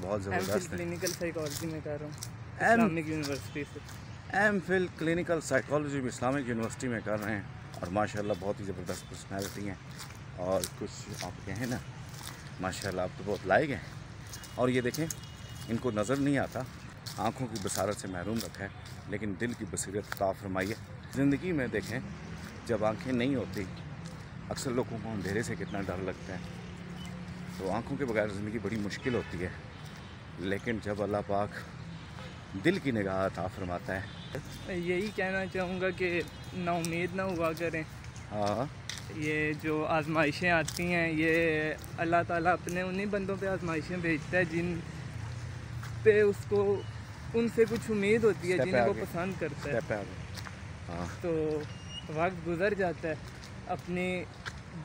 बहुत ज़बरदस्त है। क्लिनिकल साइकोलॉजी में कर रहा हूँ इस्लामिक यूनिवर्सिटी से। एम.फिल क्लिनिकल साइकोलॉजी भी इस्लामिक यूनिवर्सिटी में कर रहे हैं और माशाल्लाह बहुत ही ज़बरदस्त पर्सनैलिटी हैं और कुछ आप कहें ना माशाल्लाह आप तो बहुत लायक हैं। और ये देखें इनको नज़र नहीं आता, आँखों की बसारत से महरूम रखा है, लेकिन दिल की बसीरत अता फरमाई है। ज़िंदगी में देखें जब आँखें नहीं होती, अक्सर लोगों को अंधेरे से कितना डर लगता है, तो आँखों के बगैर ज़िंदगी बड़ी मुश्किल होती है। लेकिन जब अल्लाह पाक दिल की निगाह अता फरमाता है, यही कहना चाहूँगा कि नाउम्मीद ना हुआ करें। हाँ, ये जो आजमाइशें आती हैं ये अल्लाह ताला अपने उन्हीं बंदों पे आजमाइशें भेजता है जिन पे उसको उनसे कुछ उम्मीद होती है, जिन्हें वो पसंद करता है। हाँ। तो वक्त गुजर जाता है, अपनी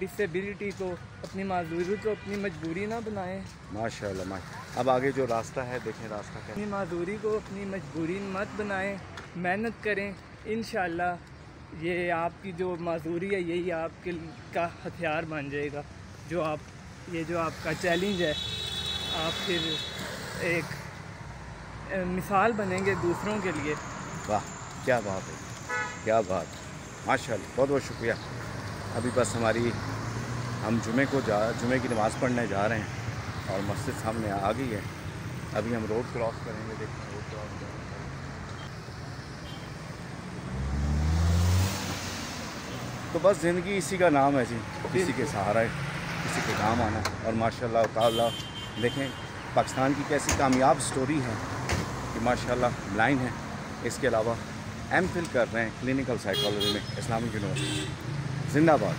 डिसेबिलिटी को, अपनी माजूरी को अपनी मजबूरी ना बनाएं। माशाल्लाह। अब आगे जो रास्ता है देखें, रास्ता क्या है? अपनी माजूरी को अपनी मजबूरी मत बनाएं, मेहनत करें। इंशाल्लाह ये आपकी जो माजूरी है यही आपके का हथियार बन जाएगा। जो आपका चैलेंज है, आप फिर एक मिसाल बनेंगे दूसरों के लिए। वाह, क्या बात है, क्या बात, माशाल्लाह, बहुत बहुत शुक्रिया। अभी बस हम जुमे की नमाज़ पढ़ने जा रहे हैं और मस्जिद सामने आ गई है। अभी हम रोड क्रॉस करेंगे, देखते हैं रोड क्रॉस करेंगे। तो बस ज़िंदगी इसी का नाम है जी, किसी के सहारा है, किसी के काम आना है। और माशाल्लाह ताला देखें पाकिस्तान की कैसी कामयाब स्टोरी है कि माशाल्लाह ब्लाइंड है, इसके अलावा एम.फिल कर रहे हैं क्लिनिकल साइकोलॉजी में इस्लामिक यूनिवर्सिटी। जिंदाबाद।